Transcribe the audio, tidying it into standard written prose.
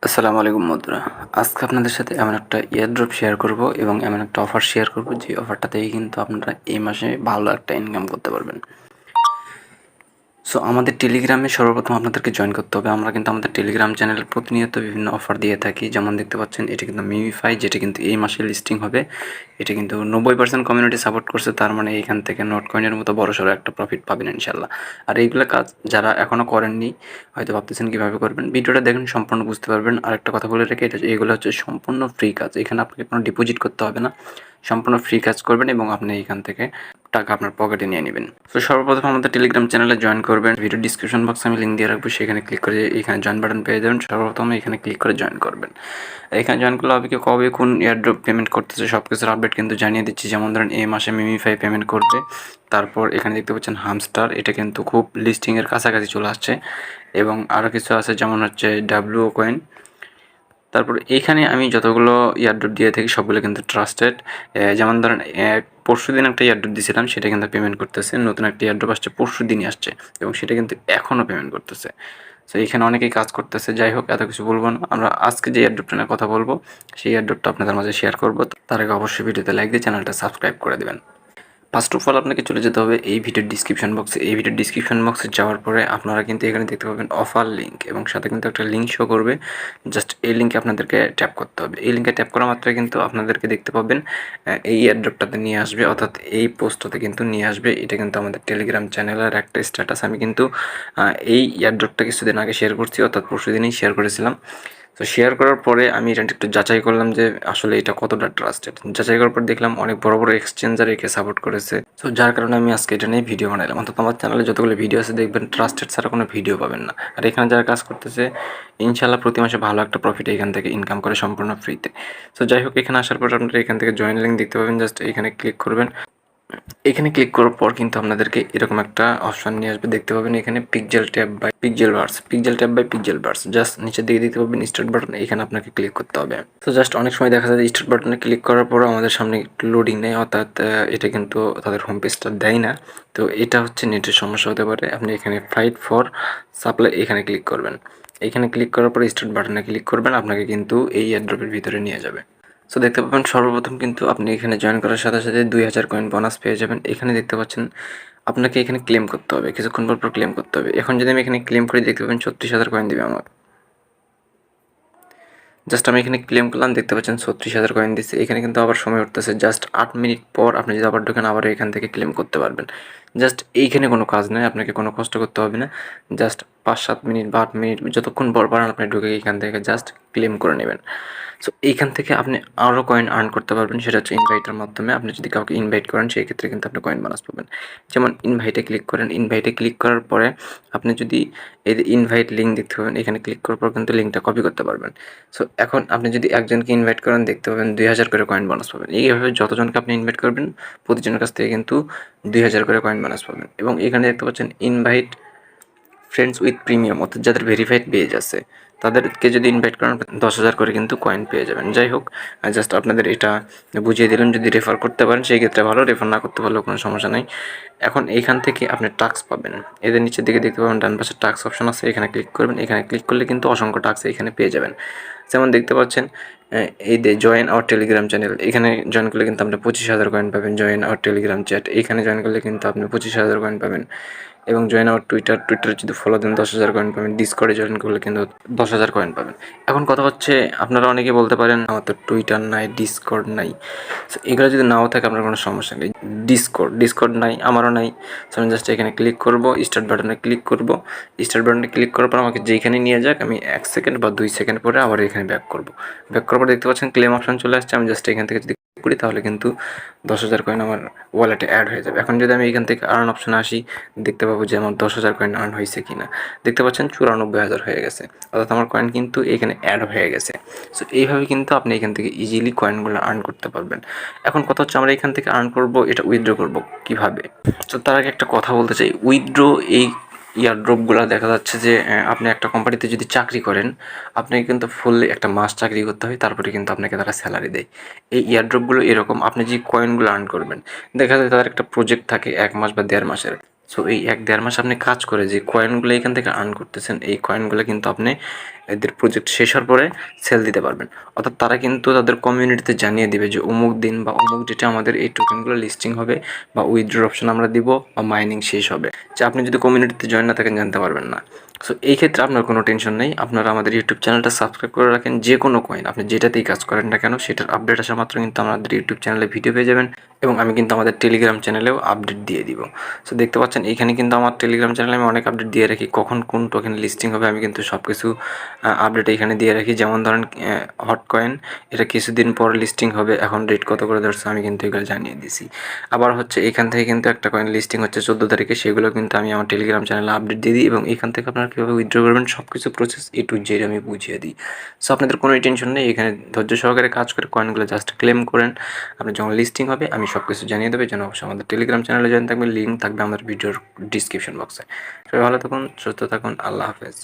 আসসালামু আলাইকুম বন্ধুরা। আজকে আপনাদের সাথে এমন একটা এয়ারড্রপ শেয়ার করব এবং এমন একটা অফার শেয়ার করব যে অফারটাতেই কিন্তু আপনারা এই মাসে ভালো একটা ইনকাম করতে পারবেন। সো আমাদের টেলিগ্রামে সর্বপ্রথম আপনাদেরকে জয়েন করতে হবে। আমরা কিন্তু আমাদের টেলিগ্রাম চ্যানেলে প্রতিনিয়ত বিভিন্ন অফার দিয়ে থাকি। যেমন দেখতে পাচ্ছেন এটা কিন্তু মিমিফাই, যেটা কিন্তু এই মাসে লিস্টিং হবে। এটা কিন্তু 90% কমিউনিটি সাপোর্ট করছে। তার মানে এখান থেকে নোট কয়েনের মতো বড়সড় একটা প্রফিট পাবেন ইনশাল্লাহ। আর এইগুলো কাজ যারা এখনও করেননি, হয়তো ভাবতেছেন কীভাবে করবেন, ভিডিওটা দেখেন সম্পূর্ণ বুঝতে পারবেন। আর একটা কথা বলে রেখে, এগুলো হচ্ছে সম্পূর্ণ ফ্রি কাজ। এখানে আপনাকে কোনো ডিপোজিট করতে হবে না, সম্পূর্ণ ফ্রি কাজ করবেন এবং আপনি এইখান থেকে টাকা আপনার পকেটে নিয়ে নেবেন। তো সর্বপ্রথম আমাদের টেলিগ্রাম চ্যানেলে জয়েন করবেন। ভিডিও ডিসক্রিপশন বক্সে আমি লিঙ্ক দিয়ে রাখবো, সেখানে ক্লিক করে এখানে জয়েন বাটন পেয়ে যাবেন। সর্বপ্রথম এখানে ক্লিক করে জয়েন করবেন। এখানে জয়েন করলে হবে কি, কবে কোন এয়ারড্রপ পেমেন্ট করতেছে সব কিছুর আপডেট কিন্তু জানিয়ে দিচ্ছি। যেমন ধরেন এই মাসে মিমিফাই পেমেন্ট করবে। তারপর এখানে দেখতে পাচ্ছেন হামস্টার, এটা কিন্তু খুব লিস্টিংয়ের কাছাকাছি চলে আসছে। এবং আরও কিছু আছে, যেমন হচ্ছে ডাব্লিউ কয়েন। তারপর এইখানে আমি যতগুলো এয়ারড্রপ দিয়ে থাকি সবগুলো কিন্তু ট্রাস্টেড। যেমন ধরেন পরশুদিন একটা এয়ারড্রপ দিয়েছিলাম, সেটা কিন্তু পেমেন্ট করতেছে। নতুন একটা এয়ারড্রপ আসছে, পরশুদিনই আসছে এবং সেটা কিন্তু এখনও পেমেন্ট করতেছে। সো এখানে অনেকেই কাজ করতেছে। যাই হোক, এত কিছু বলবো না, আমরা আজকে যে এয়ারড্রপটা নিয়ে কথা বলবো সেই এয়ারড্রপটা আপনাদের মাঝে শেয়ার করবো। তার আগে অবশ্যই ভিডিওতে লাইক দিয়ে চ্যানেলটা সাবস্ক্রাইব করে দেবেন। ফার্স্ট অফ অল আপনাকে চলে যেতে হবে এই ভিডিওর ডিসক্রিপশন বক্সে। এই ভিডিওর ডিসক্রিপশন বক্সে যাওয়ার পরে আপনারা কিন্তু এখানে দেখতে পাবেন অফার লিঙ্ক, এবং সাথে কিন্তু একটা লিঙ্ক শো করবে। জাস্ট এই লিঙ্কে আপনাদেরকে ট্যাপ করতে হবে। এই লিঙ্কে ট্যাপ করা মাত্রই কিন্তু আপনাদেরকে দেখতে পাবেন এই এয়ারড্রপটাতে নিয়ে আসবে, অর্থাৎ এই পোস্টটাতে কিন্তু নিয়ে আসবে। এটা কিন্তু আমাদের টেলিগ্রাম চ্যানেলের একটা স্ট্যাটাস। আমি কিন্তু এই এয়ারড্রপটা কিছুদিন আগে শেয়ার করছি, অর্থাৎ পরশুদিনই শেয়ার করেছিলাম। তো শেয়ার করার পরে আমি এটা একটু যাচাই করলাম যে আসলে এটা কতটা ট্রাস্টেড। যাচাই করার পর দেখলাম অনেক বড় বড় এক্সচেঞ্জার একে সাপোর্ট করেছে। তো যার কারণে আমি আজকে এটা নিয়ে ভিডিও বানালাম। অন্তত আমার চ্যানেলে যতগুলো ভিডিও আছে দেখবেন ট্রাস্টেড ছাড়া কোনো ভিডিও পাবেন না। আর এখানে যারা কাজ করতেছে ইনশাল্লাহ প্রতি মাসে ভালো একটা প্রফিট এখান থেকে ইনকাম করে সম্পূর্ণ ফ্রিতে। তো যাই হোক, এখানে আসার পর আপনারা এখান থেকে জয়েন লিঙ্ক দেখতে পাবেন। জাস্ট এখানে ক্লিক করবেন। এখানে ক্লিক করার পর কিন্তু আপনাদেরকে এরকম একটা অপশন নিয়ে আসবে, দেখতে পাবেন এখানে pixel tab by pixel bars, pixel tab by pixel bars. Just নিচের দিকে দেখতে পাবেন স্টার্ট বাটন, এখানে আপনাকে ক্লিক করতে হবে। তো জাস্ট অনেক সময় দেখা যায় স্টার্ট বাটনে ক্লিক করার পর আমাদের সামনে একটু লোডিং নেয়, অর্থাৎ এটা কিন্তু তাদের হোম পেজটা দেয় না। তো এটা হচ্ছে নেটের সমস্যা হতে পারে। আপনি এখানে ফাইট ফর সাপ্লাই এখানে ক্লিক করবেন। এখানে ক্লিক করার পর স্টার্ট বাটনে ক্লিক করবেন, আপনাকে কিন্তু এই এয়ারড্রপের ভিতরে নিয়ে যাবে। সো দেখতে পাবেন সর্বপ্রথম কিন্তু আপনি এখানে জয়েন করার সাথে সাথে 2000 কয়েন বোনাস পেয়ে যাবেন। এখানে দেখতে পাচ্ছেন আপনাকে এখানে ক্লেম করতে হবে, কিছুক্ষণ পর ক্লেম করতে হবে। এখন যদি আমি এখানে ক্লেম করি দেখতে পাবেন 36,000 কয়েন দিবে আমার। জাস্ট আমি এখানে ক্লেম করলাম, দেখতে পাচ্ছেন 36,000 কয়েন দিচ্ছে। এখানে কিন্তু আবার সময় উঠতেছে, জাস্ট 8 মিনিট পর আপনি যদি আবার ঢোকেন আবার এখান থেকে ক্লেম করতে পারবেন। জাস্ট এইখানে কোনো কাজ নেই, আপনাকে কোনো কষ্ট করতে হবে না। জাস্ট 5-7 মিনিট বা 8 মিনিট যতক্ষণ পর পারেন আপনি ঢুকে এখান থেকে জাস্ট ক্লেম করে নেবেন। সো এইখান থেকে আপনি আরও কয়েন আর্ন করতে পারবেন, সেটা হচ্ছে ইনভাইটের মাধ্যমে। আপনি যদি কাউকে ইনভাইট করেন সেই ক্ষেত্রে কিন্তু আপনি কয়েন বোনাস পাবেন। যেমন ইনভাইটে ক্লিক করেন, ইনভাইটে ক্লিক করার পরে আপনি যদি এই যে ইনভাইট লিঙ্ক দেখতে পাবেন, এখানে ক্লিক করার পর কিন্তু লিঙ্কটা কপি করতে পারবেন। সো এখন আপনি যদি একজনকে ইনভাইট করেন দেখতে পাবেন 2000 করে কয়েন বোনাস পাবেন। এইভাবে যতজনকে আপনি ইনভাইট করবেন প্রতিজনের কাছ থেকে কিন্তু 2000 করে কয়েন বোনাস পাবেন। এবং এখানে দেখতে পাচ্ছেন ইনভাইট ফ্রেন্ডস উইথ প্রিমিয়াম, অর্থাৎ যাদের ভেরিফাইড পেজ আছে তাদেরকে যদি ইনভাইট করেন 10,000 করে কিন্তু কয়েন পেয়ে যাবেন। যাই হোক, জাস্ট আপনাদের এটা বুঝিয়ে দিলাম। যদি রেফার করতে পারেন সেই ক্ষেত্রে ভালো, রেফার না করতে পারলেও কোনো সমস্যা নেই। এখন এইখান থেকে আপনি টাস্ক পাবেন। এদের নিচের দিকে দেখতে পাবেন ডান পাশে টাস্ক অপশন আছে, এখানে ক্লিক করবেন। এখানে ক্লিক করলে কিন্তু অসংখ্য টাস্ক এখানে পেয়ে যাবেন। যেমন দেখতে পাচ্ছেন এই যে জয়েন আওয়ার টেলিগ্রাম চ্যানেল, এখানে জয়েন করলে কিন্তু আপনি 25,000 কয়েন পাবেন। জয়েন আওয়ার টেলিগ্রাম চ্যাট, এখানে জয়েন করলে কিন্তু আপনি 25,000 কয়েন পাবেন। এবং জয়েন আওয়ার টুইটারে যদি ফলো দেন 10,000 কয়েন পাবেন। ডিসকর্ডে জয়েন করলে কিন্তু 10,000 কয়েন পাবেন। এখন কথা হচ্ছে, আপনারা অনেকে বলতে পারেন আমার তো টুইটার নাই, ডিসকর্ড নাই। সো এগুলো যদি নাও থাকে আপনার কোনো সমস্যা নেই। ডিসকর্ড নাই, আমারও নাই। সো আমি জাস্ট এখানে ক্লিক করব, স্টার্ট বাটনে ক্লিক করব। স্টার্ট বাটনে ক্লিক করার পর আমাকে যেখানে নিয়ে যাক আমি 1 সেকেন্ড বা 2 সেকেন্ড পরে আবার এখানে ব্যাক করব। ব্যাক করার পর দেখতে পাচ্ছেন ক্লেম অপশন চলে আসছে। আমি জাস্ট এখান থেকে যদি করি তাহলে কিন্তু 10,000 কয়েন আমার ওয়ালেটে অ্যাড হয়ে যাবে। এখন যদি আমি এখান থেকে আর্ন অপশনে আসি দেখতে পাবো যে আমার 10,000 কয়েন আর্ন হয়েছে কিনা। দেখতে পাচ্ছেন 94,000 হয়ে গেছে, অর্থাৎ আমার কয়েন কিন্তু এখানে অ্যাড হয়ে গেছে। সো এইভাবে কিন্তু আপনি এখান থেকে ইজিলি কয়েনগুলো আর্ন করতে পারবেন। এখন কথা হচ্ছে আমরা এখান থেকে আর্ন করব, এটা উইথড্র করব কীভাবে। তো তার আগে একটা কথা বলতে চাই, উইথড্র এই ইয়ারড্রপগুলো দেখা যাচ্ছে যে আপনি একটা কোম্পানিতে যদি চাকরি করেন আপনাকে কিন্তু ফুললি একটা মাস চাকরি করতে হয়, তারপরে কিন্তু আপনাকে তারা স্যালারি দেয়। এই ইয়ারড্রপগুলো এরকম, আপনি যে কয়েনগুলো আর্ন করবেন দেখা যায় তাদের একটা প্রজেক্ট থাকে 1 মাস বা 1.5 মাসের। সো এই 1-1.5 মাস আপনি কাজ করে যে কয়েনগুলো এখান থেকে আর্ন করতেছেন এই কয়েনগুলো কিন্তু আপনি এদের প্রজেক্ট শেষ হওয়ার পরে সেল দিতে পারবেন। অর্থাৎ তারা কিন্তু তাদের কমিউনিটিতে জানিয়ে দিবে যে অমুক দিন বা অমুক ডেটে আমাদের এই টোকেনগুলো লিস্টিং হবে বা উইথড্র অপশন আমরা দিব বা মাইনিং শেষ হবে। যে আপনি যদি কমিউনিটিতে জয়েন না থাকেন জানতে পারবেন না। সো এই ক্ষেত্রে আপনার কোনো টেনশন নেই, আপনারা আমাদের ইউটিউব চ্যানেলটা সাবস্ক্রাইব করে রাখেন। যে কোনো কয়েন আপনি যেটাতেই কাজ করেন না কেন সেটার আপডেট আসা মাত্র কিন্তু আমাদের ইউটিউব চ্যানেলে ভিডিও পেয়ে যাবেন এবং আমি কিন্তু আমাদের টেলিগ্রাম চ্যানেলেও আপডেট দিয়ে দিব। সো দেখতে পাচ্ছেন এইখানে কিন্তু আমার টেলিগ্রাম চ্যানেলে আমি অনেক আপডেট দিয়ে রাখি, কখন কোন টোকেন লিস্টিং হবে আমি কিন্তু সব কিছু আপডেট এখানে দিয়ে রাখি। যেমন ধরেন হট কয়েন, এটা কিছুদিন পর লিস্টিং হবে, এখন রেট কত করে ধরছে আমি কিন্তু এগুলো জানিয়ে দিছি। আবার হচ্ছে এখান থেকে কিন্তু একটা কয়েন লিস্টিং হচ্ছে 14 তারিখে, সেগুলো কিন্তু আমি আমার টেলিগ্রাম চ্যানেলে আপডেট দিয়ে দিই এবং এখান থেকে আপনারা কীভাবে উইথড্র করবেন সব কিছু প্রসেস A to Z আমি বুঝিয়ে দিই। সো আপনাদের কোনো টেনশন নেই, এখানে ধৈর্য সহকারে কাজ করে কয়েনগুলো জাস্ট ক্লেম করেন। আপনি যখন লিস্টিং হবে আমি সব কিছু জানিয়ে দেবো। যেন অবশ্যই আমাদের টেলিগ্রাম চ্যানেলে জয়েন থাকবে, লিঙ্ক থাকবে আমাদের ভিডিওর ডিসক্রিপশন বক্সে। সবাই ভালো থাকুন, সুস্থ থাকুন, আল্লাহ হাফেজ।